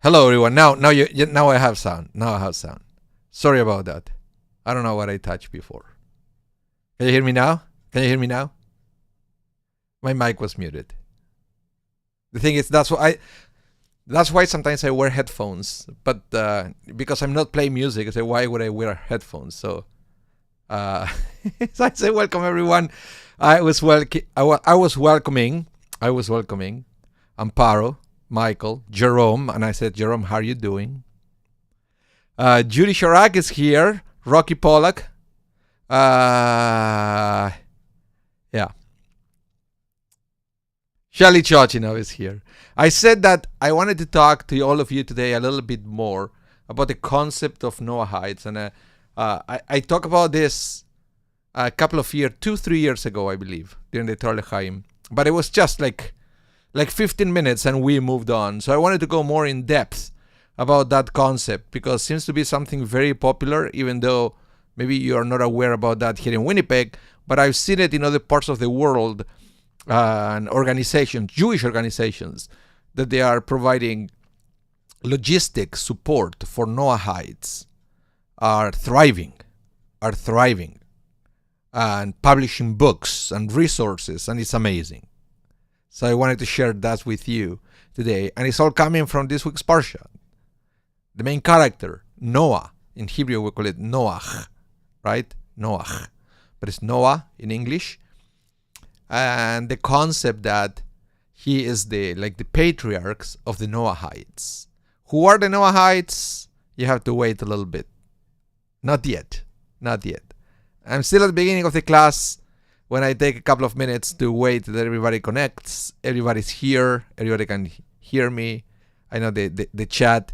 Hello, everyone. Now I have sound. Now I have sound. Sorry about that. I don't know what I touched before. Can you hear me now? Can you hear me now? My mic was muted. The thing is, that's why sometimes I wear headphones. But because I'm not playing music, I say, why would I wear headphones? So, so I say, welcome everyone. I was welcoming Amparo, Michael, Jerome, and I said, Jerome, how are you doing? Judy Sharak is here. Rocky Pollack. Yeah. Shelly Chochinov is here. I said that I wanted to talk to all of you today a little bit more about the concept of Noahites. And I talked about this a couple of years, 2-3 years ago, I believe, during the Torah L'Chaim. But it was just like 15 minutes and we moved on. So I wanted to go more in depth about that concept because it seems to be something very popular, even though maybe you are not aware about that here in Winnipeg. But I've seen it in other parts of the world and organizations, Jewish organizations, that they are providing logistic support for Noahites are thriving and publishing books and resources, and it's amazing. So I wanted to share that with you today. And it's all coming from this week's Parsha. The main character, Noah. In Hebrew, we call it Noach, right? Noach. But it's Noah in English. And the concept that he is the patriarchs of the Noahites. Who are the Noahites? You have to wait a little bit. Not yet. I'm still at the beginning of the class. When I take a couple of minutes to wait that everybody connects, everybody's here, everybody can hear me. I know the chat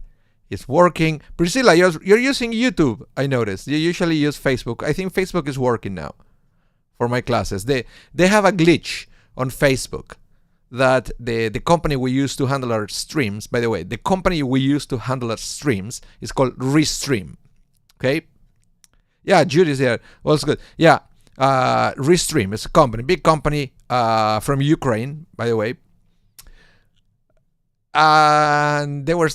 is working. Priscilla, you're using YouTube, I noticed. You usually use Facebook. I think Facebook is working now for my classes. They have a glitch on Facebook that the company we use to handle our streams, by the way, the company we use to handle our streams is called Restream. Okay? Yeah, Judy's there. Well, it's good. Yeah. Restream is a company, big company from Ukraine, by the way, and they were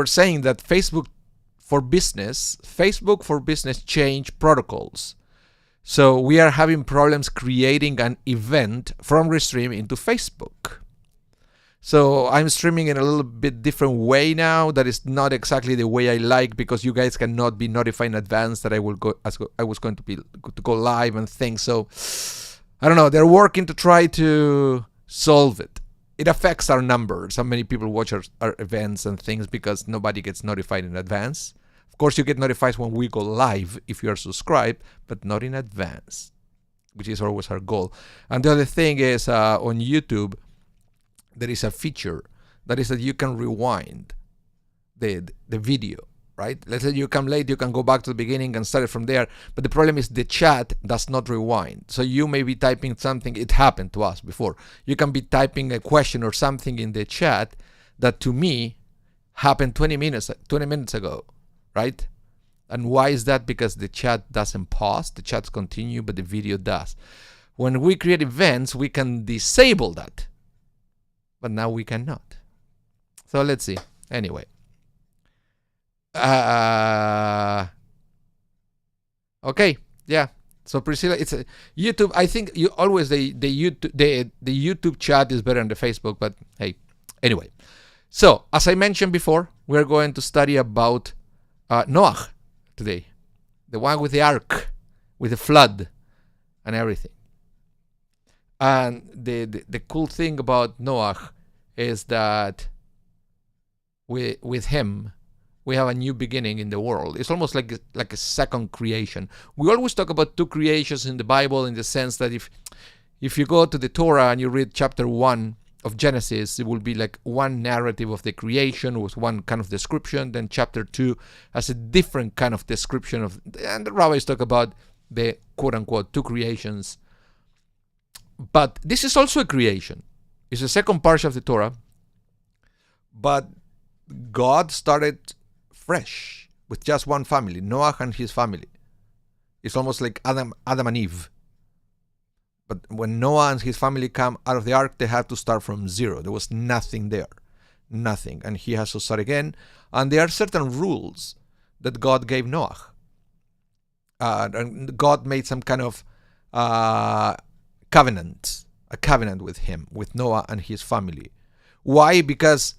saying that Facebook for Business changed protocols, so we are having problems creating an event from Restream into Facebook. So I'm streaming in a little bit different way now. That is not exactly the way I like because you guys cannot be notified in advance that I was going to go live and things. So I don't know. They're working to try to solve it. It affects our numbers. How many people watch our events and things because nobody gets notified in advance. Of course, you get notified when we go live if you are subscribed, but not in advance, which is always our goal. And the other thing is on YouTube, there is a feature that is that you can rewind the video, right? Let's say you come late, you can go back to the beginning and start it from there. But the problem is the chat does not rewind. So you may be typing something. It happened to us before. You can be typing a question or something in the chat that to me happened 20 minutes ago, right? And why is that? Because the chat doesn't pause. The chats continue, but the video does. When we create events, we can disable that. But now we cannot. So let's see. Anyway. Okay. Yeah. So Priscilla, it's a YouTube. I think you always the YouTube chat is better than the Facebook. But hey, anyway. So as I mentioned before, we're going to study about Noach today, the one with the ark, with the flood, and everything. And the cool thing about Noach is that with him, we have a new beginning in the world. It's almost like a second creation. We always talk about two creations in the Bible in the sense that if you go to the Torah and you read chapter 1 of Genesis, it will be like one narrative of the creation with one kind of description. Then chapter 2 has a different kind of description and the rabbis talk about the quote-unquote two creations. But this is also a creation. It's the second parsha of the Torah. But God started fresh with just one family, Noach and his family. It's almost like Adam and Eve. But when Noah and his family come out of the ark, they had to start from zero. There was nothing there. nothing, and he has to start again. And there are certain rules that God gave Noach. And God made some kind of covenant, a covenant with him, with Noah and his family. Why? Because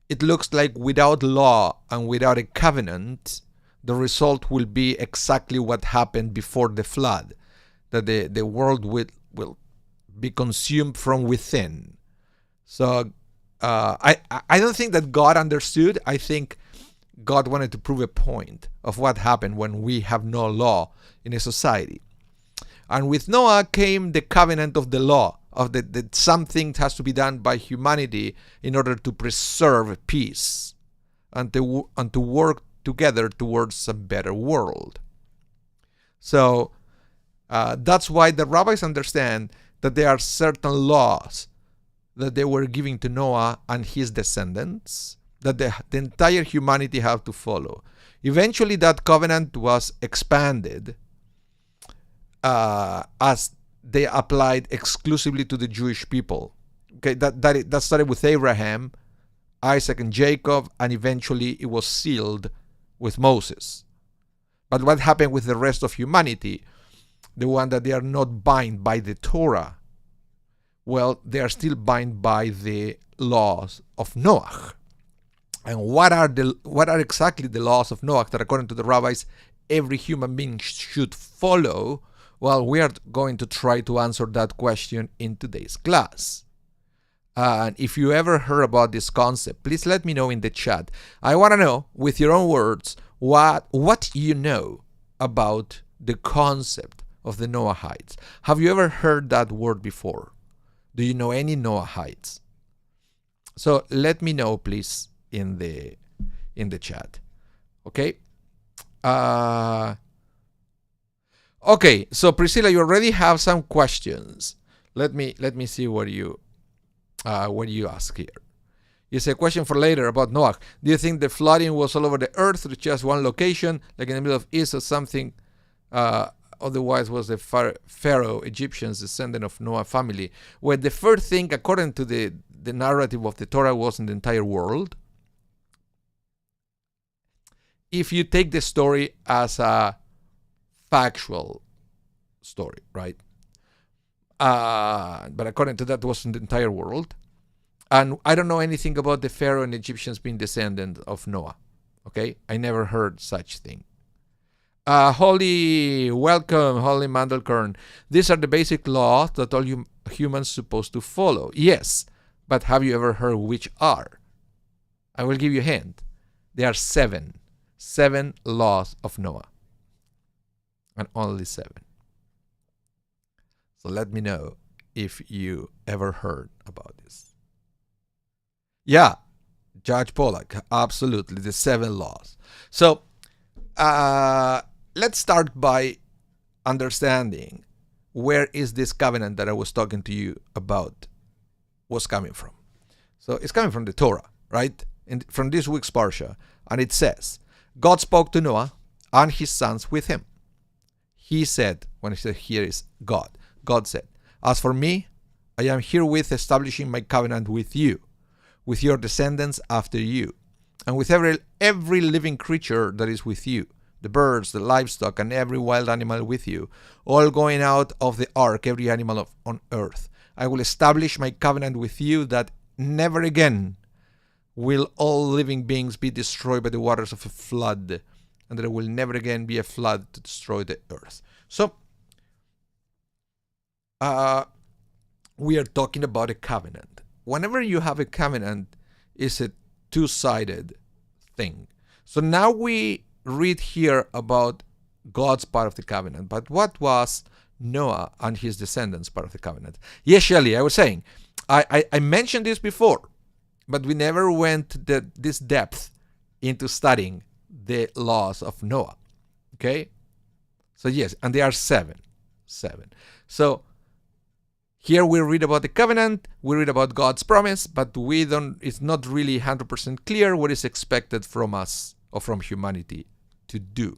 it looks like without law and without a covenant, the result will be exactly what happened before the flood, that the world will be consumed from within. So I don't think that God understood. I think God wanted to prove a point of what happened when we have no law in a society. And with Noah came the covenant of the law, of that something has to be done by humanity in order to preserve peace and to work together towards a better world. So that's why the rabbis understand that there are certain laws that they were giving to Noah and his descendants that the entire humanity have to follow. Eventually that covenant was expanded as they applied exclusively to the Jewish people. Okay, that started with Abraham, Isaac, and Jacob, and eventually it was sealed with Moses. But what happened with the rest of humanity, the one that they are not bound by the Torah? Well, they are still bound by the laws of Noach. And what are exactly the laws of Noach that, according to the rabbis, every human being should follow? Well, we are going to try to answer that question in today's class. And if you ever heard about this concept, please let me know in the chat. I want to know, with your own words, what you know about the concept of the Noahites. Have you ever heard that word before? Do you know any Noahites? So let me know, please, in the chat. Okay. Okay. So Priscilla, you already have some questions. Let me see what you ask here. It's a question for later about Noach. Do you think the flooding was all over the earth or just one location, like in the middle of East or something? Otherwise, was the Pharaoh Egyptians descendant of Noah family? Well, the first thing, according to the narrative of the Torah, was in the entire world. If you take the story as a factual story, right? But according to that, it was in the entire world. And I don't know anything about the Pharaoh and Egyptians being descendants of Noah. Okay? I never heard such thing. Holy, welcome, Holy Mandelkorn. These are the basic laws that all humans supposed to follow. Yes, but have you ever heard which are? I will give you a hint. There are 7 laws of Noah. And only 7. So let me know if you ever heard about this. Yeah, Judge Pollack, absolutely, the 7 laws. So let's start by understanding where is this covenant that I was talking to you about was coming from. So it's coming from the Torah, right? From this week's Parsha. And it says, God spoke to Noah and his sons with him. He said, when he said here is God, God said, as for me, I am herewith establishing my covenant with you, with your descendants after you, and with every living creature that is with you, the birds, the livestock, and every wild animal with you, all going out of the ark, every animal on earth. I will establish my covenant with you that never again will all living beings be destroyed by the waters of a flood, and there will never again be a flood to destroy the earth. So, we are talking about a covenant. Whenever you have a covenant, it's a two-sided thing. So now we read here about God's part of the covenant. But what was Noah and his descendants part of the covenant? Yes, Shelley, I was saying, I mentioned this before, but we never went this depth into studying the laws of Noah. Okay? So yes, and there are 7. So here we read about the covenant, we read about God's promise, but it's not really 100% clear what is expected from us or from humanity to do.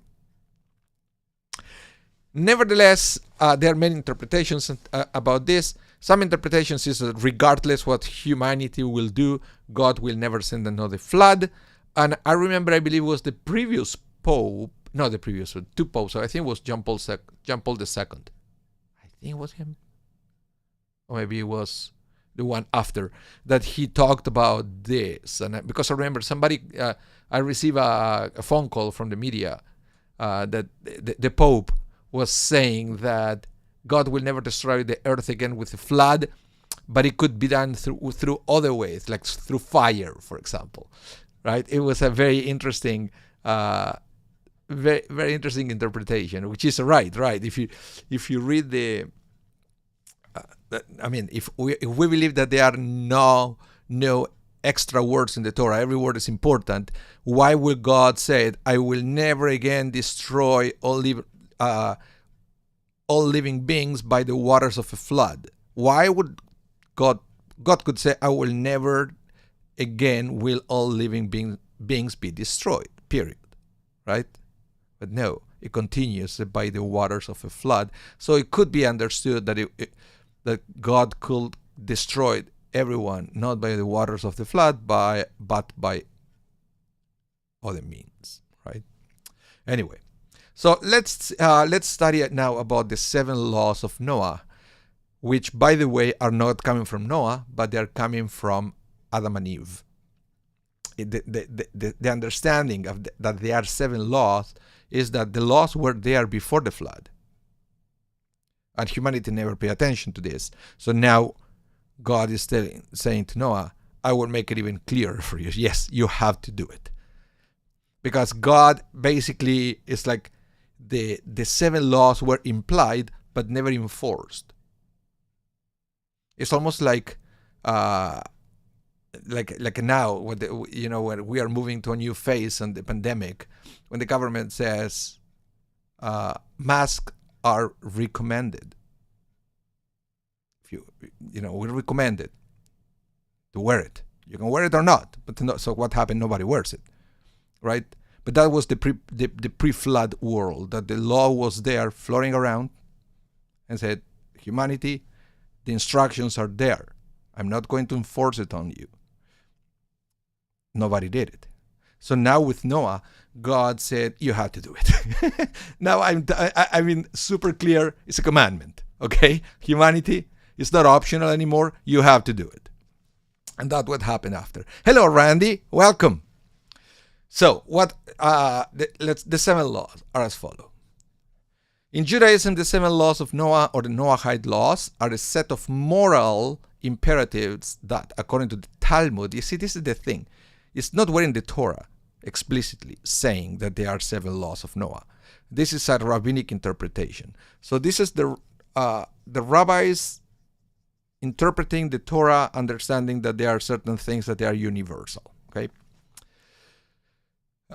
Nevertheless, there are many interpretations about this. Some interpretations is that regardless what humanity will do, God will never send another flood. And I remember, I believe it was the previous Pope, not the previous one, two popes. So I think it was John Paul II. I think it was him. Or maybe it was the one after, that he talked about this. And because I remember I received a phone call from the media that the Pope was saying that God will never destroy the earth again with a flood, but it could be done through other ways, like through fire, for example. Right? It was a very interesting, very very interesting interpretation, which is right. If you read if we believe that there are no extra words in the Torah, every word is important. Why will God say, "I will never again destroy all living beings by the waters of a flood"? Why would God could say, "I will never again will all living beings be destroyed," period, right? But no, it continues by the waters of a flood. So it could be understood that that God could destroy everyone, not by the waters of the flood, but by other means, right? Anyway, so let's study it now about the 7 laws of Noah, which, by the way, are not coming from Noah, but they are coming from Adam and Eve. The understanding of that there are 7 laws is that the laws were there before the flood, and humanity never paid attention to this. So now God is saying to Noah, "I will make it even clearer for you. Yes, you have to do it." Because God basically is like the 7 laws were implied but never enforced. It's almost like now, when we are moving to a new phase in the pandemic, when the government says masks are recommended. We recommend it to wear it. You can wear it or not, but so what happened? Nobody wears it, right? But that was the pre-flood world, that the law was there floating around and said, humanity, the instructions are there. I'm not going to enforce it on you. Nobody did it. So now with Noah, God said, you have to do it. Now I mean, super clear, it's a commandment, okay? Humanity, it's not optional anymore, you have to do it. And that's what happened after. Hello, Randy, welcome. So the 7 laws are as follows. In Judaism, the 7 laws of Noah, or the Noahide laws, are a set of moral imperatives that, according to the Talmud, you see, this is the thing. It's not where in the Torah explicitly saying that there are 7 laws of Noah. This is a rabbinic interpretation. So this is the rabbis interpreting the Torah, understanding that there are certain things that they are universal. Okay.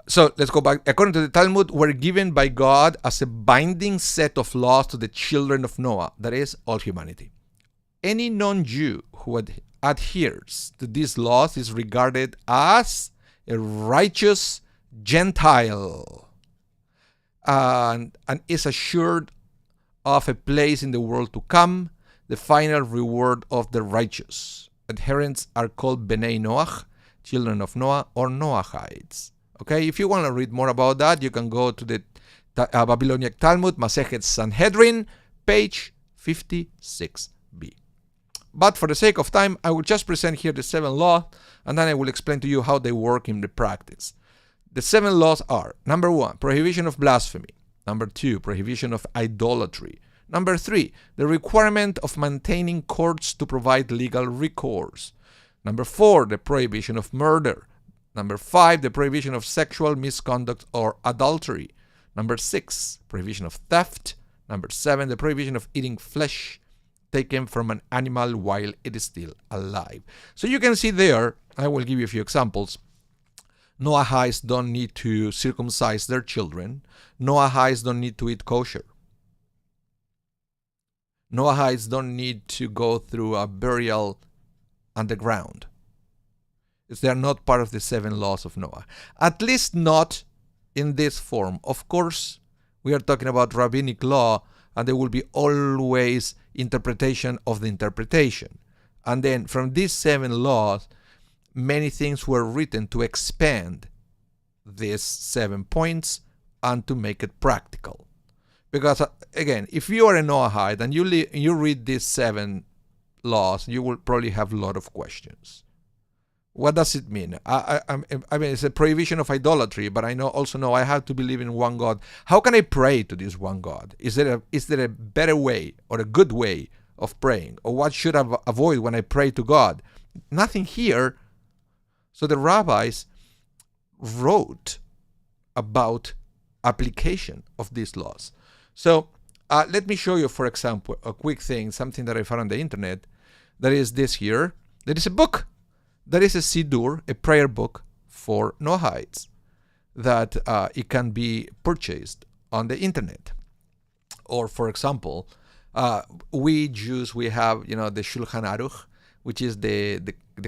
So let's go back. According to the Talmud, were given by God as a binding set of laws to the children of Noah, that is, all humanity. Any non-Jew who adheres to these laws is regarded as a righteous Gentile and is assured of a place in the world to come, the final reward of the righteous. Adherents are called Bnei Noach, children of Noah, or Noahites. Okay, if you want to read more about that, you can go to the Babylonian Talmud, Masechet Sanhedrin, page 56b. But for the sake of time, I will just present here the 7 laws, and then I will explain to you how they work in the practice. The 7 laws are: number 1, prohibition of blasphemy; number 2, prohibition of idolatry; number 3, the requirement of maintaining courts to provide legal recourse; number 4, the prohibition of murder; number 5, the prohibition of sexual misconduct or adultery; number 6, prohibition of theft; number 7, the prohibition of eating flesh taken from an animal while it is still alive. So you can see there, I will give you a few examples. Noahites don't need to circumcise their children. Noahites don't need to eat kosher. Noahites don't need to go through a burial underground. They are not part of the 7 laws of Noah. At least not in this form. Of course, we are talking about rabbinic law, and there will be always interpretation of the interpretation. And then from these 7 laws, many things were written to expand these 7 points and to make it practical. Because again, if you are a Noahide and you read these 7 laws, you will probably have a lot of questions. What does it mean? I mean, it's a prohibition of idolatry, but I also know I have to believe in one God. How can I pray to this one God? Is there a better way or a good way of praying? Or what should I avoid when I pray to God? Nothing here. So the rabbis wrote about application of these laws. So let me show you, for example, a quick thing, something that I found on the internet. That is this here. There is a book. That is a Siddur, a prayer book for Noahides, that it can be purchased on the internet. Or, for example, we Jews, we have, the Shulchan Aruch, which is the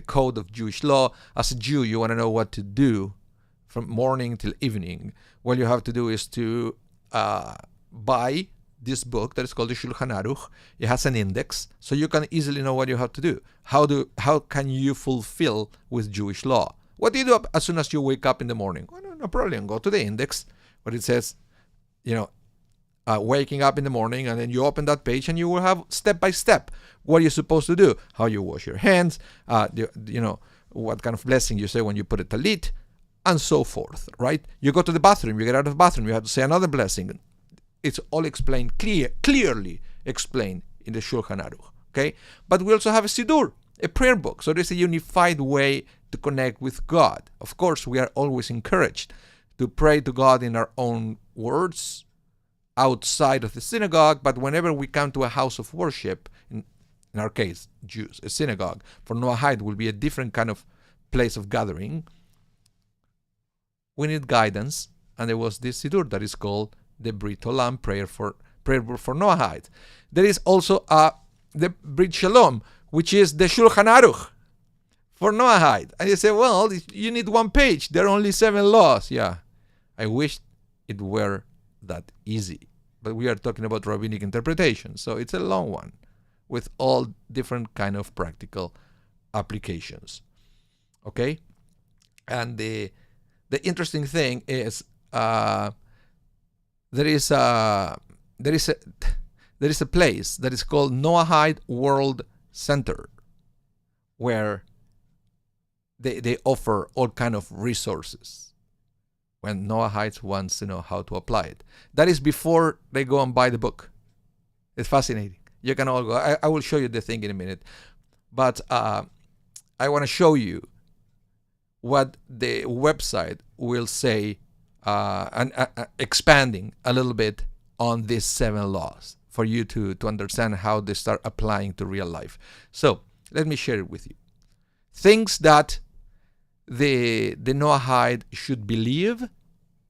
code of Jewish law. As a Jew, you want to know what to do from morning till evening. What you have to do is to buy this book that is called the Shulchan Aruch. It has an index, so you can easily know what you have to do. How can you fulfill with Jewish law? What do you do as soon as you wake up in the morning? Well, no problem. Go to the index, where it says, waking up in the morning, and then you open that page, and you will have step by step what you're supposed to do, how you wash your hands, what kind of blessing you say when you put a talit, and so forth. Right? You go to the bathroom, you get out of the bathroom, you have to say another blessing. It's all explained, clearly explained in the Shulchan Aruch, okay? But we also have a Siddur, a prayer book. So there's a unified way to connect with God. Of course, we are always encouraged to pray to God in our own words, outside of the synagogue, but whenever we come to a house of worship, in our case, Jews, a synagogue, for Noahide will be a different kind of place of gathering, we need guidance, and there was this Siddur that is called the Brit Olam, prayer for Noahide. There is also the Brit Shalom, which is the Shulchan Aruch for Noahide. And you say, well, you need 1 page. There are only 7 laws. Yeah, I wish it were that easy. But we are talking about rabbinic interpretation, so it's a long one with all different kind of practical applications. Okay? And the interesting thing is there is a place that is called Noahide World Center, where they offer all kind of resources when Noahides wants to know how to apply it. That is before they go and buy the book. It's fascinating. You can all go. I will show you the thing in a minute, but I want to show you what the website will say, and expanding a little bit on these 7 laws for you to understand how they start applying to real life. So let me share it with you. Things that the Noahide should believe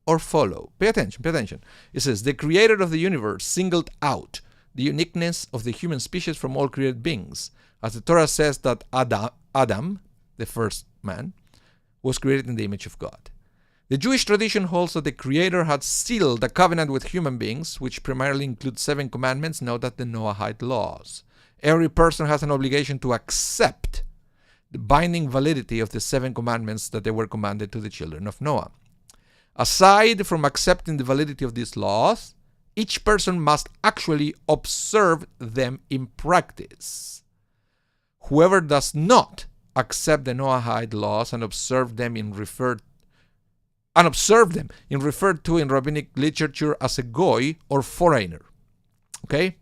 or follow. Pay attention. It says, the creator of the universe singled out the uniqueness of the human species from all created beings. As the Torah says that Adam, the first man, was created in the image of God. The Jewish tradition holds that the Creator had sealed a covenant with human beings, which primarily includes 7 commandments, noted as the Noahide laws. Every person has an obligation to accept the binding validity of the 7 commandments that they were commanded to the children of Noah. Aside from accepting the validity of these laws, each person must actually observe them in practice. Whoever does not accept the Noahide laws and observe them referred to in rabbinic literature as a goy or foreigner. Okay?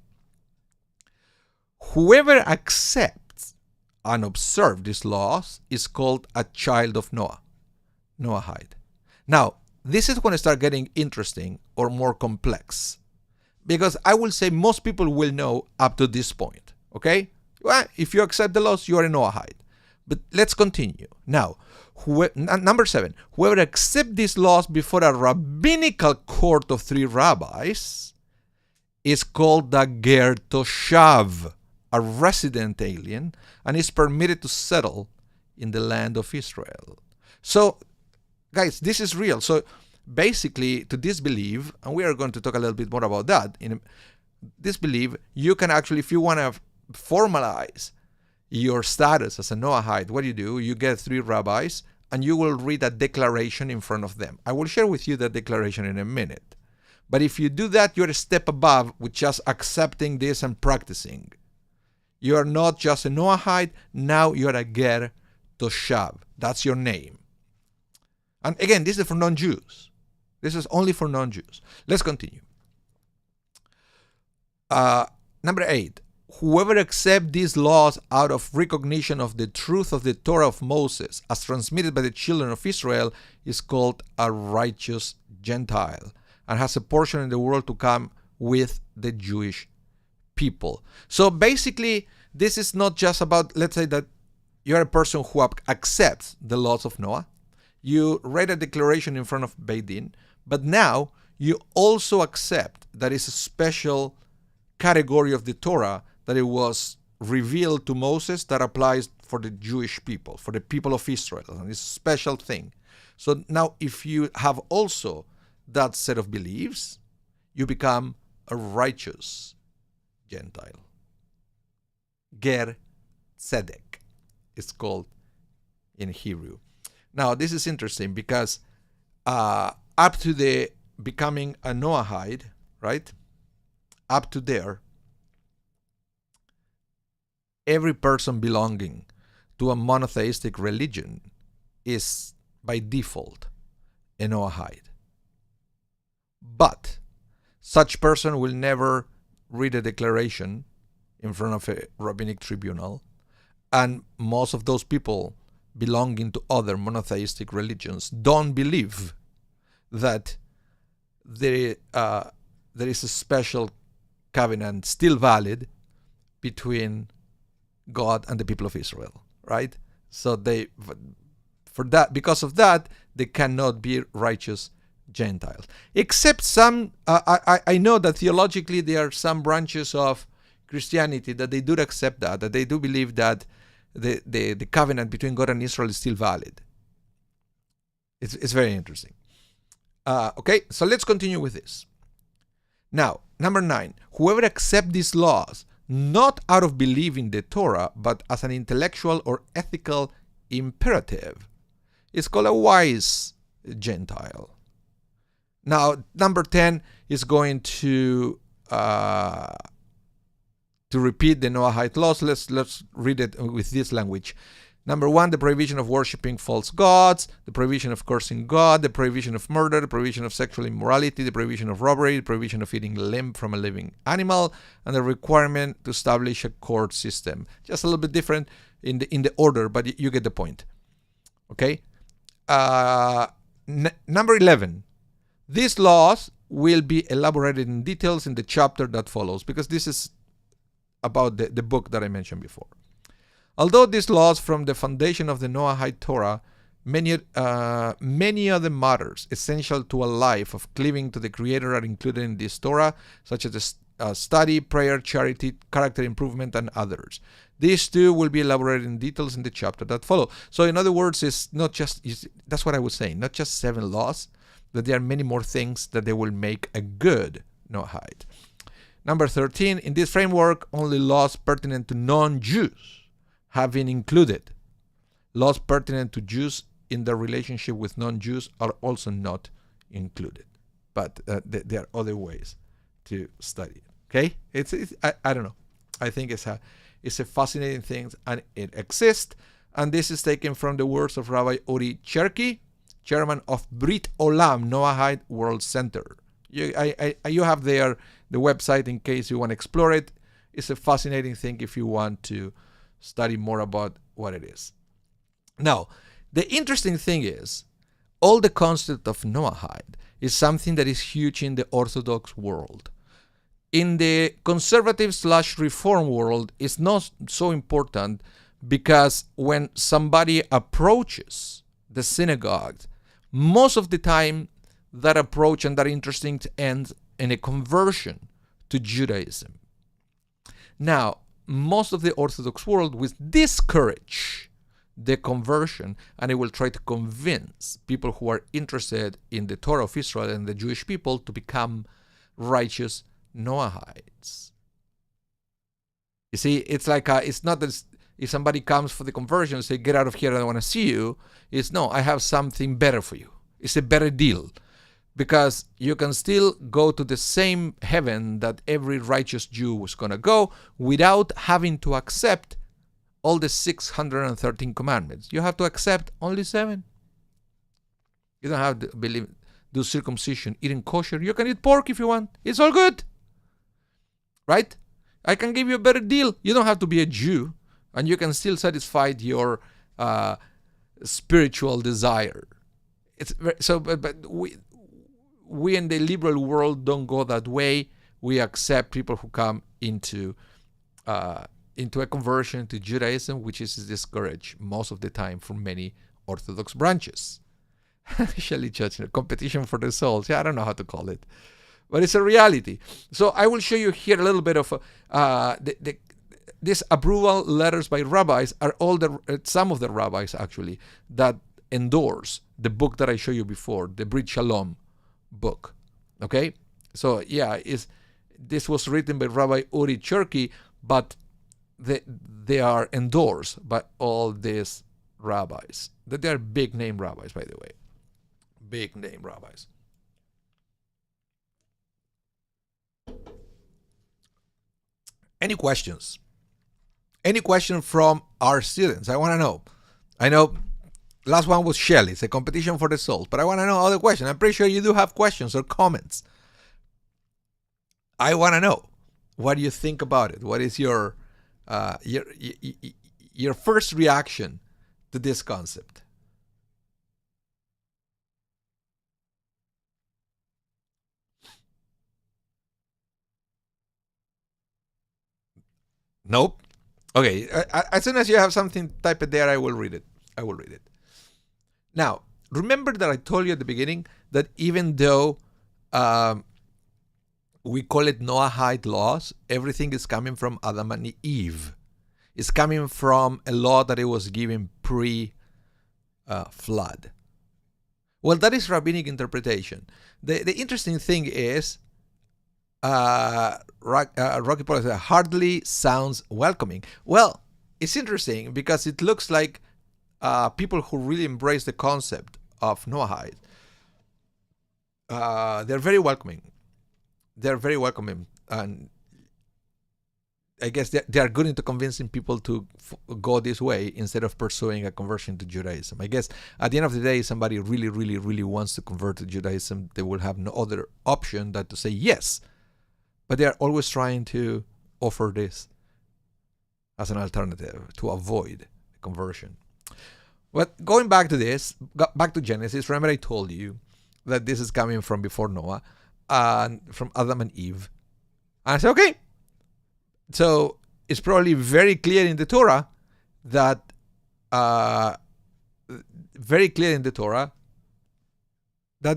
Whoever accepts and observes these laws is called a child of Noahide. Now, this is going to start getting interesting or more complex, because I will say most people will know up to this point. Okay? Well, if you accept the laws, you are a Noahide. But let's continue. Now, number 7, whoever accepts these laws before a rabbinical court of 3 rabbis is called the Ger Toshav, a resident alien, and is permitted to settle in the land of Israel. So, guys, this is real. So, basically, to disbelieve, and we are going to talk a little bit more about that, this belief, you can actually, if you want to formalize your status as a Noahide, what do? You get 3 rabbis and you will read a declaration in front of them. I will share with you that declaration in a minute. But if you do that, you're a step above with just accepting this and practicing. You are not just a Noahide, now you're a Ger Toshav. That's your name. And again, this is for non-Jews. This is only for non-Jews. Let's continue. Number 8. Whoever accepts these laws out of recognition of the truth of the Torah of Moses as transmitted by the children of Israel is called a righteous Gentile and has a portion in the world to come with the Jewish people. So basically, this is not just about, let's say that you're a person who accepts the laws of Noah. You read a declaration in front of Beit Din, but now you also accept that it's a special category of the Torah that it was revealed to Moses that applies for the Jewish people, for the people of Israel. And it's a special thing. So now if you have also that set of beliefs, you become a righteous Gentile. Ger Tzedek, it's called in Hebrew. Now this is interesting because up to the becoming a Noahide, right? Up to there, every person belonging to a monotheistic religion is by default a Noahide. But such person will never read a declaration in front of a rabbinic tribunal, and most of those people belonging to other monotheistic religions don't believe that there is a special covenant still valid between God and the people of Israel, right? So because of that, they cannot be righteous Gentiles. Except some, I know that theologically there are some branches of Christianity that they do accept that they do believe that the covenant between God and Israel is still valid. It's very interesting. Okay, so let's continue with this. Now, number 9, whoever accepts these laws, not out of believing the Torah, but as an intellectual or ethical imperative, is called a wise Gentile. Now, number 10 is going to repeat the Noahide laws. Let's read it with this language. Number 1, the prohibition of worshiping false gods, the prohibition of cursing God, the prohibition of murder, the prohibition of sexual immorality, the prohibition of robbery, the prohibition of eating limb from a living animal, and the requirement to establish a court system. Just a little bit different in the order, but you get the point. Okay. Number 11. These laws will be elaborated in details in the chapter that follows, because this is about the book that I mentioned before. Although these laws from the foundation of the Noahide Torah, many of the matters essential to a life of cleaving to the Creator are included in this Torah, such as study, prayer, charity, character improvement, and others. These too will be elaborated in details in the chapter that follow. So in other words, it's not just, that's what I was saying, not just 7 laws, that there are many more things that they will make a good Noahide. Number 13, in this framework, only laws pertinent to non-Jews have been included. Laws pertinent to Jews in their relationship with non-Jews are also not included. But there are other ways to study it. Okay? I don't know. I think it's a fascinating thing, and it exists. And this is taken from the words of Rabbi Uri Cherky, chairman of Brit Olam Noahide World Center. You have there the website in case you want to explore it. It's a fascinating thing if you want to study more about what it is. Now, the interesting thing is, all the concept of Noahide is something that is huge in the Orthodox world. In the conservative/reform world, it's not so important, because when somebody approaches the synagogue, most of the time that approach and that interesting ends in a conversion to Judaism. Now, most of the Orthodox world will discourage the conversion, and it will try to convince people who are interested in the Torah of Israel and the Jewish people to become righteous Noahides. You see, it's like it's not that if somebody comes for the conversion and say, get out of here, I don't want to see you. It's no, I have something better for you. It's a better deal. Because you can still go to the same heaven that every righteous Jew was going to go without having to accept all the 613 commandments. You have to accept only 7. You don't have to do circumcision, eating kosher. You can eat pork if you want. It's all good. Right? I can give you a better deal. You don't have to be a Jew, and you can still satisfy your spiritual desire. It's so, but we in the liberal world don't go that way. We accept people who come into a conversion to Judaism, which is discouraged most of the time from many Orthodox branches. Shelley Church, competition for the souls. Yeah, I don't know how to call it, but it's a reality. So I will show you here a little bit of these approval letters by rabbis are all some of the rabbis actually that endorse the book that I showed you before, the Brit Shalom book. Okay, so yeah, this was written by Rabbi Uri Cherky, but they are endorsed by all these rabbis. They are big name rabbis, by the way. Big name rabbis. Any questions? Any question from our students? I want to know. I know last one was Shelley. It's a competition for the souls, but I want to know other questions. I'm pretty sure you do have questions or comments. I want to know what you think about it. What is your first reaction to this concept? Nope. Okay. As soon as you have something, type it there. I will read it. Now, remember that I told you at the beginning that even though we call it Noahide laws, everything is coming from Adam and Eve. It's coming from a law that it was given pre-flood. Well, that is rabbinic interpretation. The interesting thing is, Rocky Paul said, hardly sounds welcoming. Well, it's interesting because it looks like people who really embrace the concept of Noahide, they're very welcoming. And I guess they are good into convincing people to go this way instead of pursuing a conversion to Judaism. I guess at the end of the day, somebody really, really, really wants to convert to Judaism, they will have no other option than to say yes. But they are always trying to offer this as an alternative to avoid conversion. But going back to this, back to Genesis, remember I told you that this is coming from before Noah and from Adam and Eve. And I said, okay. So it's probably very clear in the Torah that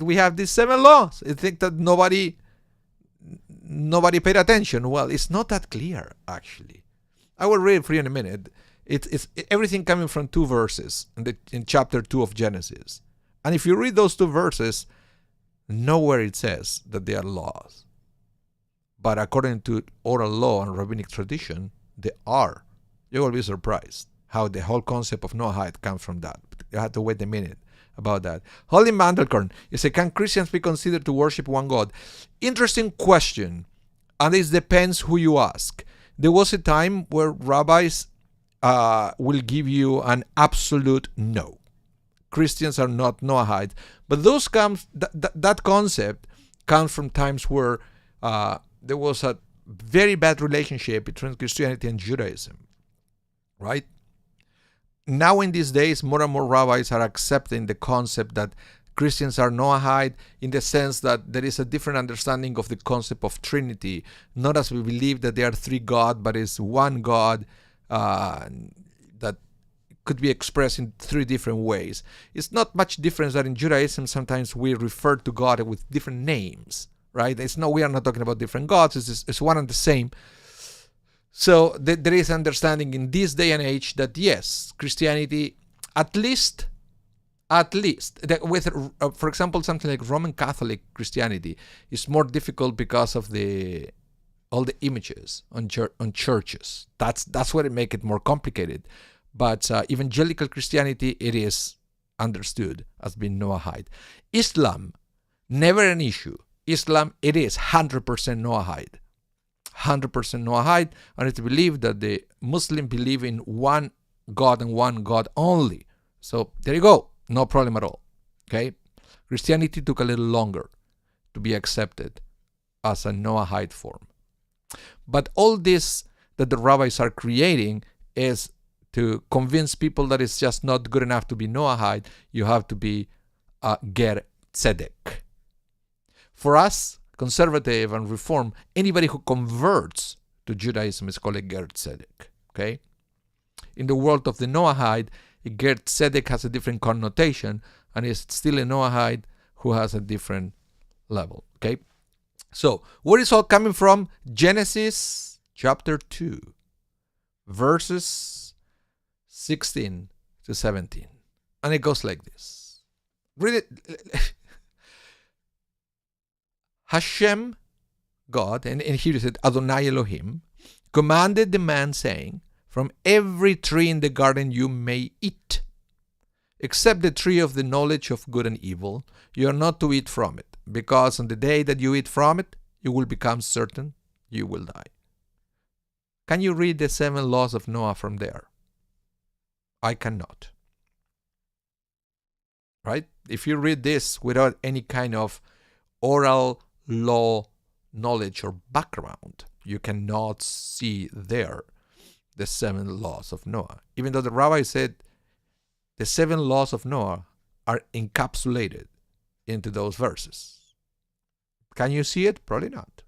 we have these 7 laws. I think that nobody paid attention. Well, it's not that clear, actually. I will read it for you in a minute. It's everything coming from 2 verses in chapter 2 of Genesis. And if you read those 2 verses, nowhere it says that they are laws. But according to oral law and rabbinic tradition, they are. You will be surprised how the whole concept of Noahide comes from that. You have to wait a minute about that. Holly Mandelkorn, you say, can Christians be considered to worship one God? Interesting question. And it depends who you ask. There was a time where rabbis will give you an absolute no. Christians are not Noahide. But that concept comes from times where there was a very bad relationship between Christianity and Judaism. Right? Now in these days, more and more rabbis are accepting the concept that Christians are Noahide in the sense that there is a different understanding of the concept of Trinity. Not as we believe that there are 3 gods, but it's one God that could be expressed in 3 different ways. It's not much difference that in Judaism sometimes we refer to God with different names, right? We are not talking about different gods. It's one and the same. So there is understanding in this day and age that yes, Christianity, at least, with, for example, something like Roman Catholic Christianity is more difficult because of the all the images on churches. That's what it make it more complicated. But evangelical Christianity, it is understood as being Noahide. Islam, never an issue. Islam, it is 100% Noahide. 100% Noahide, and it's believed that the Muslims believe in one God and one God only. So there you go, no problem at all. Okay, Christianity took a little longer to be accepted as a Noahide form. But all this that the rabbis are creating is to convince people that it's just not good enough to be Noahide. You have to be Ger Tzedek. For us, conservative and reform, anybody who converts to Judaism is called a Ger Tzedek. Okay? In the world of the Noahide, a Ger Tzedek has a different connotation and is still a Noahide who has a different level. Okay? So, where is all coming from? Genesis chapter 2, verses 16 to 17. And it goes like this. Read it. Hashem, God, and here it said Adonai Elohim, commanded the man, saying, from every tree in the garden you may eat, except the tree of the knowledge of good and evil. You are not to eat from it, because on the day that you eat from it, you will become certain you will die. Can you read the 7 laws of Noah from there? I cannot. Right? If you read this without any kind of oral law knowledge or background, you cannot see there the 7 laws of Noah. Even though the rabbi said the 7 laws of Noah are encapsulated into those verses. Can you see it? Probably not.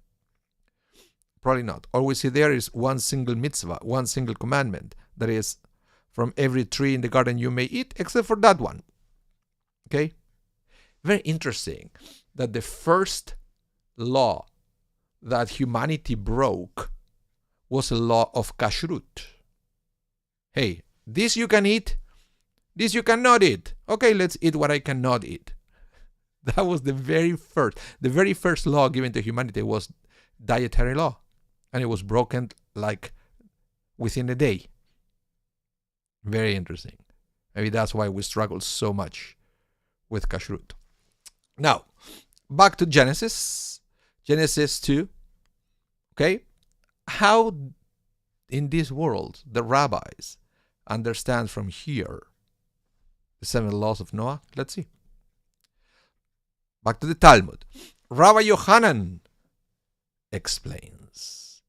Probably not. All we see there is one single mitzvah, one single commandment, that is, from every tree in the garden you may eat, except for that one. Okay? Very interesting that the first law that humanity broke was a law of kashrut. Hey, this you can eat, this you cannot eat. Okay, let's eat what I cannot eat. That was the very first law given to humanity was dietary law. And it was broken like within a day. Very interesting. Maybe that's why we struggle so much with kashrut. Now, back to Genesis. Genesis 2. Okay? How in this world the rabbis understand from here the 7 laws of Noah? Let's see. Back to the Talmud. Rabbi Yochanan explains.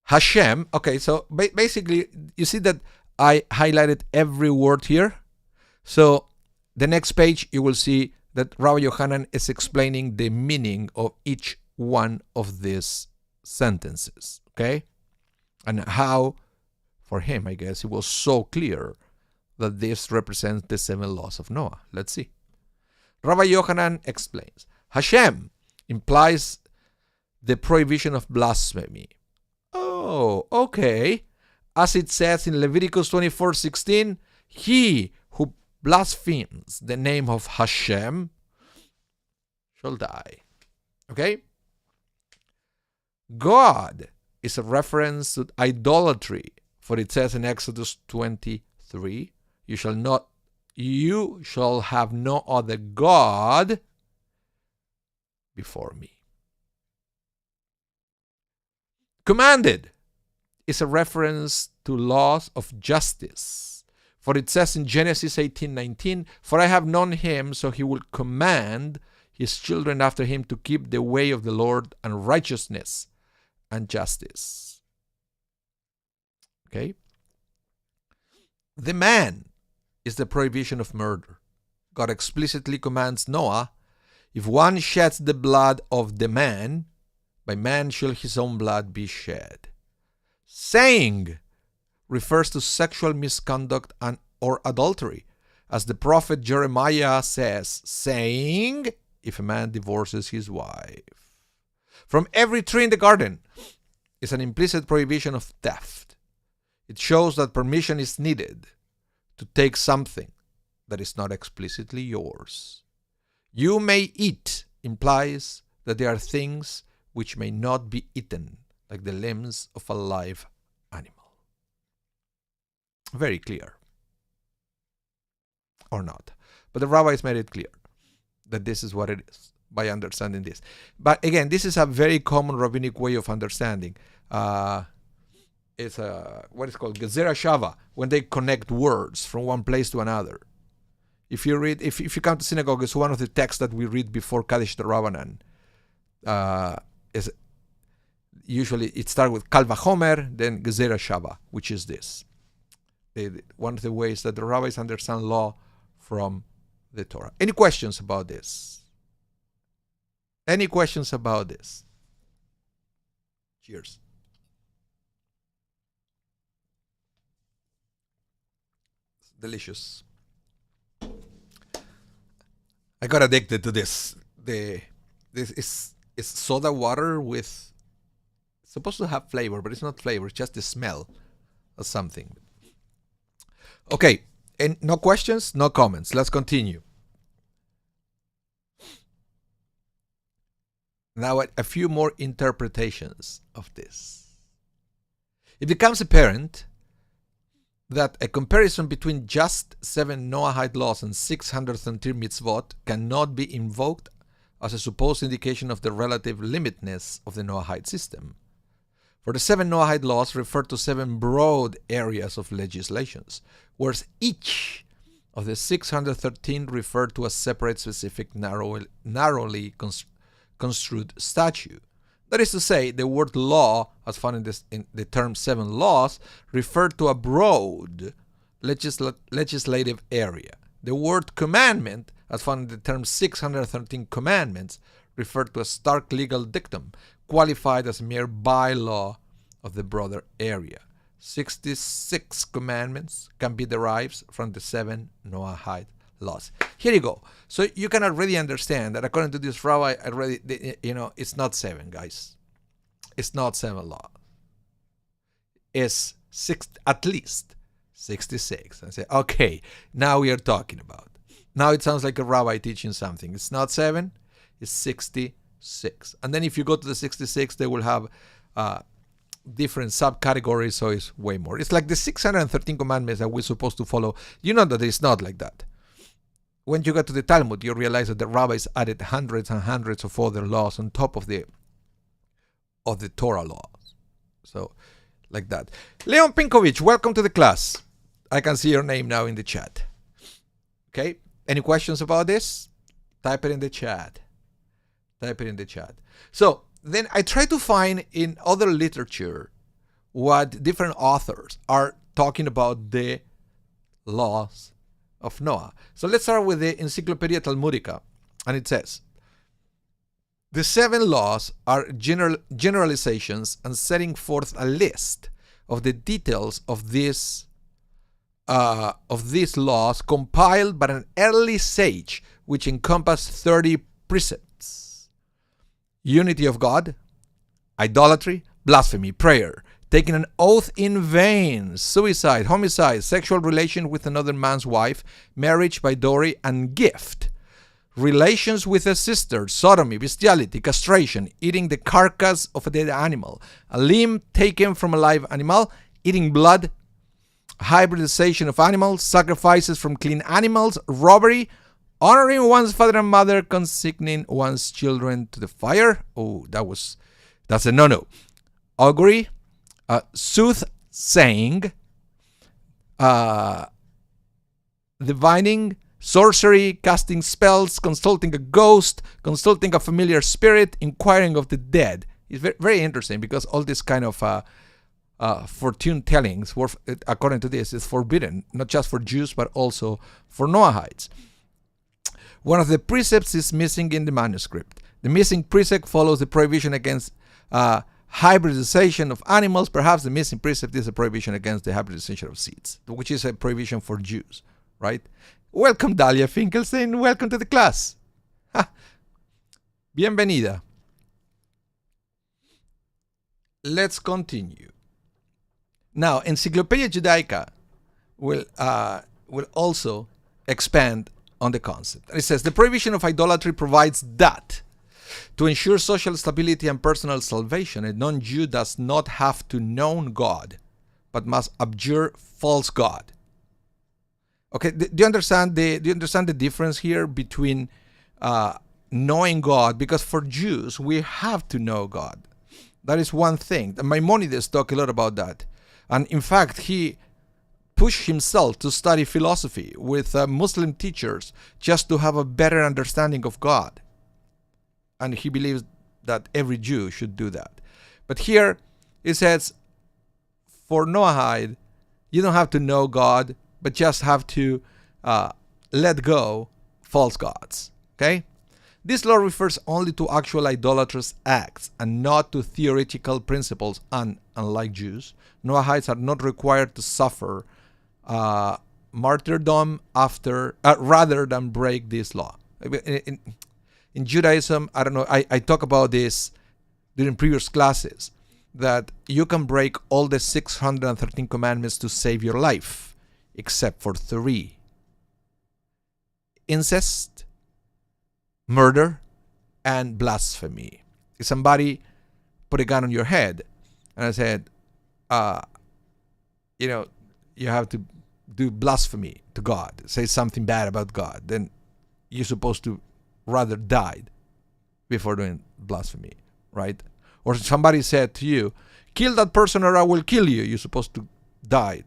Hashem, okay, so basically, you see that I highlighted every word here. So the next page, you will see that Rabbi Yochanan is explaining the meaning of each one of these sentences, okay? And how, for him, I guess, it was so clear that this represents the 7 laws of Noah. Let's see. Rabbi Yochanan explains, Hashem implies the prohibition of blasphemy. Oh, okay. As it says in Leviticus 24:16, he who blasphemes the name of Hashem shall die. Okay? God is a reference to idolatry, for it says in Exodus 23, you shall have no other God before me. Commanded is a reference to laws of justice, for it says in Genesis 18:19, for I have known him, so he will command his children after him to keep the way of the Lord and righteousness and justice. Okay? The man is the prohibition of murder. God explicitly commands Noah, if one sheds the blood of the man, by man shall his own blood be shed. Saying refers to sexual misconduct and or adultery, as the prophet Jeremiah says, saying, if a man divorces his wife. From every tree in the garden is an implicit prohibition of theft. It shows that permission is needed to take something that is not explicitly yours. You may eat implies that there are things which may not be eaten. like the limbs of a live animal. Very clear. Or not. But the rabbis made it clear that this is what it is by understanding this. But again, this is a very common rabbinic way of understanding. It's what is called Gezerah Shava, when they connect words from one place to another. If you read, if you come to synagogue, it's one of the texts that we read before Kaddish Rabbanan. Is usually it starts with Kal Vachomer, then Gezerah Shava, which is this. One of the ways that the rabbis understand law from the Torah. Any questions about this? Any questions about this? Cheers. It's delicious. I got addicted to this. This is soda water with, it's supposed to have flavor, but it's not flavor, it's just the smell of something. Okay, and no questions, no comments. Let's continue. Now, a few more interpretations of this. It becomes apparent that a comparison between just 7 Noahide laws and 613 mitzvot cannot be invoked as a supposed indication of the relative limitedness of the Noahide system. For the 7 Noahide laws refer to 7 broad areas of legislations, whereas each of the 613 referred to a separate, specific, narrowly construed statute. That is to say, the word law, as found in the term 7 laws, referred to a broad legislative area. The word commandment, as found in the term 613 commandments, referred to a stark legal dictum, qualified as a mere bylaw of the broader area. 66 commandments can be derived from the 7 Noahide laws. Here you go. So you can already understand that according to this rabbi, it's not 7, guys. It's not 7 laws. It's at least 66. I say, okay, now we are talking about. Now it sounds like a rabbi teaching something. It's not 7, it's 66. And then if you go to the 66, they will have different subcategories, so it's way more. It's like the 613 commandments that we're supposed to follow. You know that it's not like that. When you get to the Talmud, you realize that the rabbis added hundreds and hundreds of other laws on top of the Torah laws. So, like that. Leon Pinkovich, welcome to the class. I can see your name now in the chat. Okay? Any questions about this? Type it in the chat. Type it in the chat. So, then I try to find in other literature what different authors are talking about the laws of Noah. So let's start with the Encyclopedia Talmudica, and it says, the 7 laws are generalizations and setting forth a list of the details of these laws compiled by an early sage, which encompass 30 precepts: unity of God, idolatry, blasphemy, prayer, taking an oath in vain, suicide, homicide, sexual relation with another man's wife, marriage by dowry and gift, relations with a sister, sodomy, bestiality, castration, eating the carcass of a dead animal, a limb taken from a live animal, eating blood, hybridization of animals, sacrifices from clean animals, robbery, honoring one's father and mother, consigning one's children to the fire. Oh, that's a no-no. Augury, soothsaying, divining, sorcery, casting spells, consulting a ghost, consulting a familiar spirit, inquiring of the dead. It's very, very interesting because all this kind of fortune tellings, according to this, is forbidden, not just for Jews, but also for Noahides. One of the precepts is missing in the manuscript. The missing precept follows the prohibition against hybridization of animals. Perhaps the missing precept is a prohibition against the hybridization of seeds, which is a prohibition for Jews, right? Welcome, Dalia Finkelstein. Welcome to the class. Bienvenida. Let's continue. Now, Encyclopedia Judaica will also expand on the concept. It says, the prohibition of idolatry provides that To ensure social stability and personal salvation, a non-Jew does not have to know God, but must abjure false God. Okay, do you understand the difference here between knowing God? Because for Jews, we have to know God. That is one thing. Maimonides talked a lot about that. And in fact, he pushed himself to study philosophy with Muslim teachers just to have a better understanding of God. And he believes that every Jew should do that. But here it says, for Noahide, you don't have to know God, but just have to let go false gods. Okay? This law refers only to actual idolatrous acts and not to theoretical principles. And unlike Jews, Noahides are not required to suffer martyrdom rather than break this law. In Judaism, I don't know, I talk about this during previous classes, that you can break all the 613 commandments to save your life, except for 3. Incest, murder, and blasphemy. If somebody put a gun on your head and I said, you have to do blasphemy to God, say something bad about God, then you're supposed to rather die before doing blasphemy, right? Or somebody said to you, kill that person or I will kill you. You're supposed to die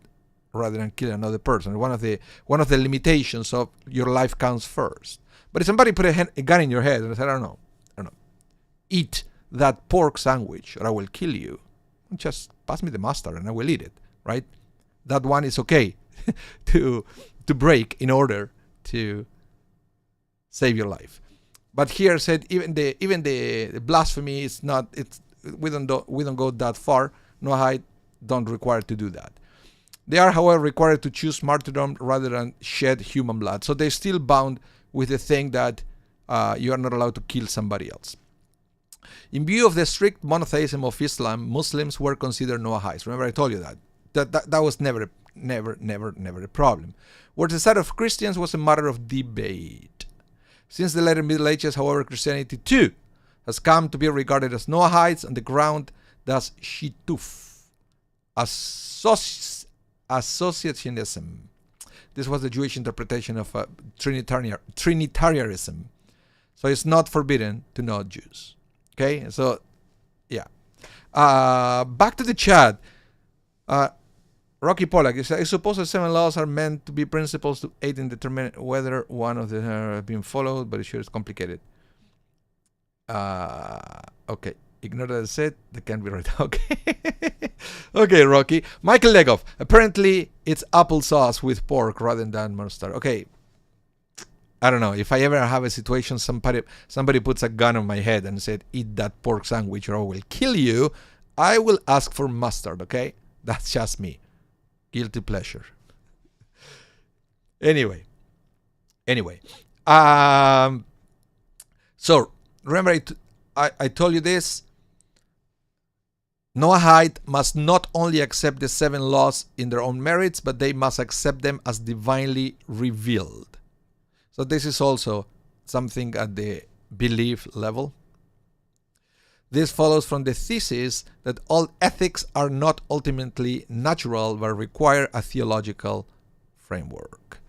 rather than kill another person. One of the limitations of your life comes first. But if somebody put a gun in your head and said, I don't know, eat that pork sandwich or I will kill you, just pass me the mustard and I will eat it, right? That one is okay to break in order to save your life. But here said even the blasphemy is not. We don't go that far. Noahide don't require to do that. They are, however, required to choose martyrdom rather than shed human blood. So they're still bound with the thing that you are not allowed to kill somebody else. In view of the strict monotheism of Islam, Muslims were considered Noahides. Remember, I told you that was never a problem. Where the side of Christians was a matter of debate. Since the later Middle Ages, however, Christianity too has come to be regarded as Noahides on the ground that Shituf, associationism. This was the Jewish interpretation of Trinitarianism. So it's not forbidden to know Jews. Okay, so yeah. Back to the chat. Rocky Pollack, I suppose the 7 laws are meant to be principles to aid in determining whether one of them have been followed, but it sure is complicated. Okay, ignore that I said, that can't be right. Okay. Okay, Rocky. Michael Legov, apparently it's applesauce with pork rather than mustard. Okay, I don't know, if I ever have a situation, somebody puts a gun on my head and said, eat that pork sandwich or I will kill you, I will ask for mustard, okay? That's just me. Guilty pleasure. Anyway. So, remember I told you this. Noahide must not only accept the 7 laws in their own merits, but they must accept them as divinely revealed. So this is also something at the belief level. This follows from the thesis that all ethics are not ultimately natural but require a theological framework.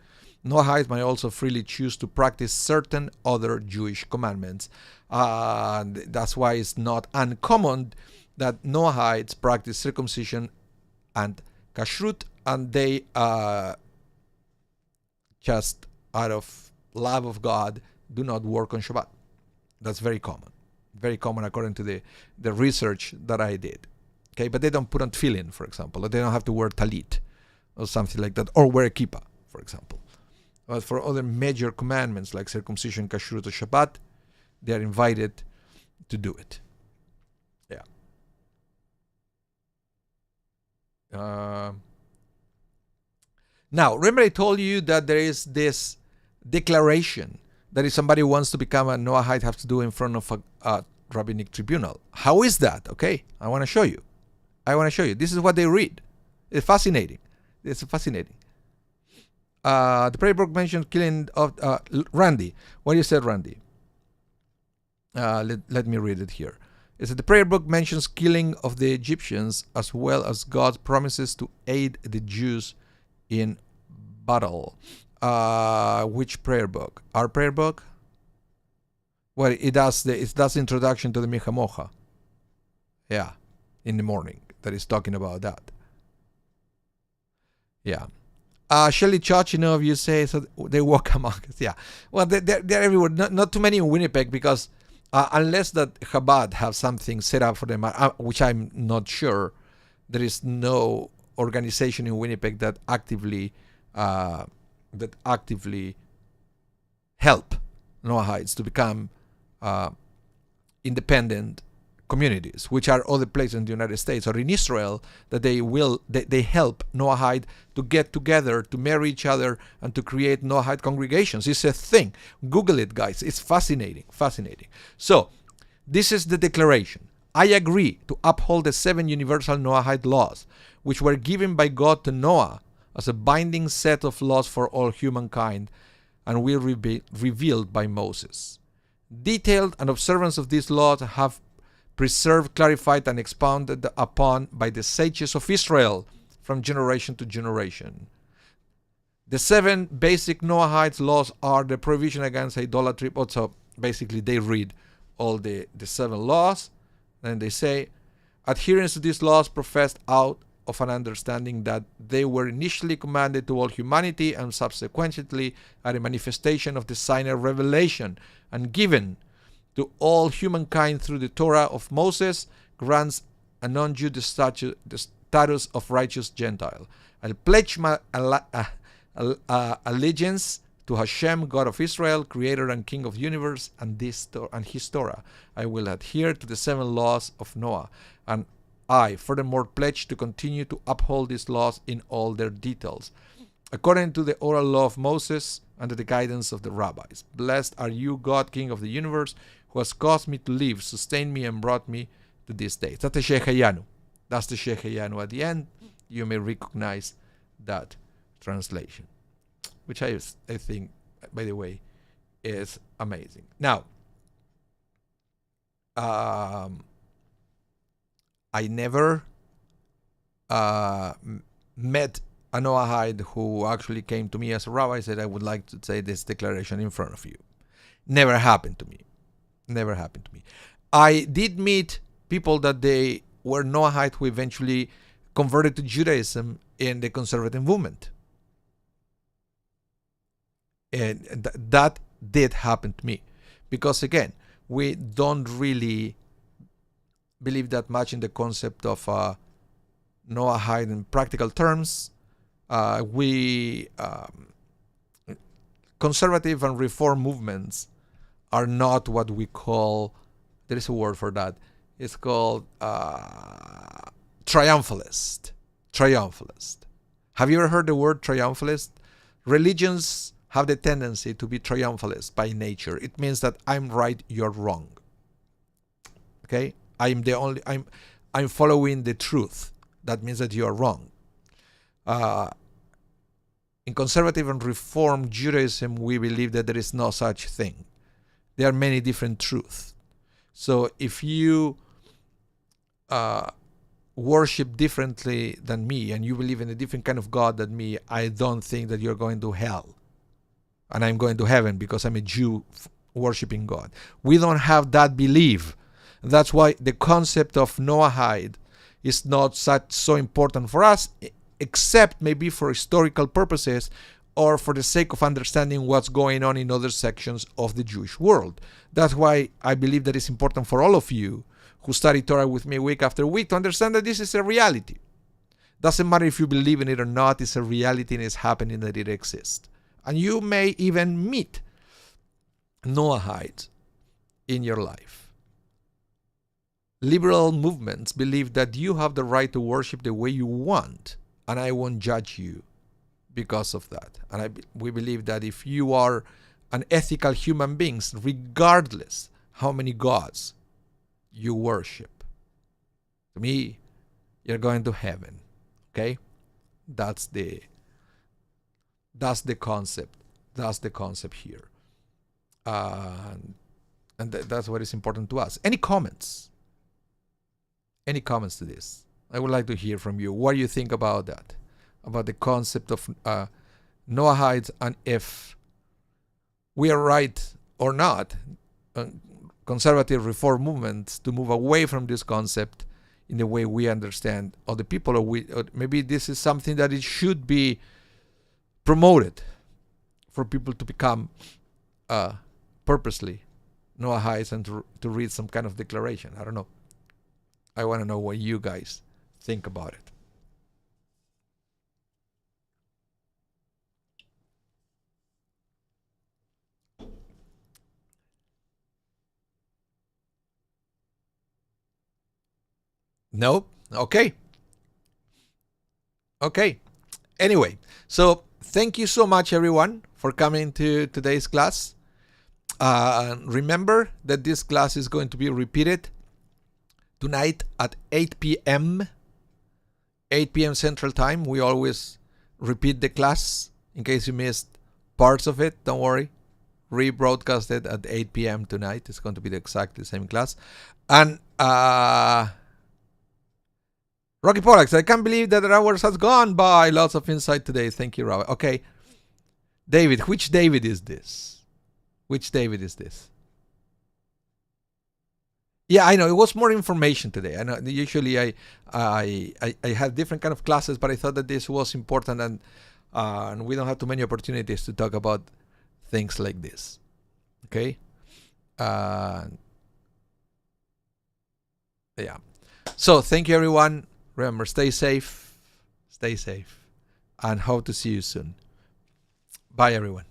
Noahides might also freely choose to practice certain other Jewish commandments. That's why it's not uncommon that Noahides practice circumcision and kashrut, and they just out of love of God do not work on Shabbat. That's very common. Very common according to the research that I did. Okay, but they don't put on tefillin, for example, or they don't have to wear talit or something like that, or wear a kippah, for example. But for other major commandments like circumcision, kashrut, or Shabbat, they are invited to do it. Yeah. Now, remember I told you that there is this declaration that if somebody wants to become a Noahide, have to do in front of a rabbinic tribunal. How is that? Okay, I want to show you. This is what they read. It's fascinating. The prayer book mentioned killing of Randy. What you said, Randy? Let me read it here. It said the prayer book mentions killing of the Egyptians as well as God's promises to aid the Jews in battle. Which prayer book? Our prayer book? Well, it does the introduction to the Micha Mocha. Yeah, in the morning. That is talking about that. Yeah. Shelly Chochinov, you say, so they walk among us. Yeah. Well, they're everywhere. Not too many in Winnipeg because unless that Chabad have something set up for them, which I'm not sure, there is no organization in Winnipeg that actively help Noahites to become independent communities, which are other places in the United States or in Israel, that they help Noahide to get together, to marry each other, and to create Noahide congregations. It's a thing. Google it, guys. It's fascinating. So, this is the declaration. I agree to uphold the 7 universal Noahide laws, which were given by God to Noah as a binding set of laws for all humankind, and will be revealed by Moses. Detailed and observance of these laws have preserved, clarified, and expounded upon by the sages of Israel from generation to generation. The 7 basic Noahide laws are the prohibition against idolatry. Also, basically, they read all the 7 laws, and they say, adherence to these laws professed out of an understanding that they were initially commanded to all humanity and subsequently are a manifestation of the Sinai revelation and given to all humankind through the Torah of Moses, grants a non-Jew the status of righteous Gentile. I pledge my allegiance to Hashem, God of Israel, Creator and King of the universe, and His Torah. I will adhere to the 7 laws of Noah, and I, furthermore, pledge to continue to uphold these laws in all their details, according to the oral law of Moses, under the guidance of the rabbis. Blessed are you, God, King of the universe, who has caused me to live, sustained me, and brought me to this day. That's the Shehayanu. That's the Shehayanu at the end. You may recognize that translation, which I think, by the way, is amazing. Now, I never met a Noahide who actually came to me as a rabbi and said, I would like to say this declaration in front of you. Never happened to me. I did meet people that they were Noahide who eventually converted to Judaism in the conservative movement. And that did happen to me. Because again, we don't really believe that much in the concept of Noahide in practical terms. Conservative and reform movements are not what we call, there is a word for that, it's called triumphalist. Have you ever heard the word triumphalist? Religions have the tendency to be triumphalist by nature. It means that I'm right, you're wrong. Okay? I'm following the truth. That means that you are wrong. In conservative and reform Judaism, we believe that there is no such thing. There are many different truths. So if you worship differently than me and you believe in a different kind of God than me, I don't think that you're going to hell. And I'm going to heaven because I'm a Jew worshiping God. We don't have that belief. That's why the concept of Noahide is not so important for us, except maybe for historical purposes or for the sake of understanding what's going on in other sections of the Jewish world. That's why I believe that it's important for all of you who study Torah with me week after week to understand that this is a reality. Doesn't matter if you believe in it or not, it's a reality and it's happening, that it exists. And you may even meet Noahides in your life. Liberal movements believe that you have the right to worship the way you want, and I won't judge you because of that. And we believe that if you are an ethical human being, regardless how many gods you worship, to me, you're going to heaven. Okay? That's the concept. That's the concept here. And that's what is important to us. Any comments? Any comments to this? I would like to hear from you. What do you think about that? About the concept of Noahides, and if we are right or not, conservative reform movements, to move away from this concept in the way we understand other people, or maybe this is something that it should be promoted for people to become purposely Noahides and to read some kind of declaration. I don't know. I want to know what you guys think about it. No? Okay. Okay. Anyway, so thank you so much, everyone, for coming to today's class. Remember that this class is going to be repeated tonight at 8 p.m. 8 p.m. Central Time. We always repeat the class in case you missed parts of it. Don't worry. Rebroadcasted at 8 p.m. tonight. It's going to be the exactly same class. And Rocky Pollax, I can't believe that hours has gone by. Lots of insight today. Thank you, Robert. Okay. David, which David is this? Which David is this? Yeah, I know. It was more information today. I know. Usually I have different kind of classes, but I thought that this was important, and we don't have too many opportunities to talk about things like this. Okay? Yeah. So thank you, everyone. Remember, stay safe, and hope to see you soon. Bye, everyone.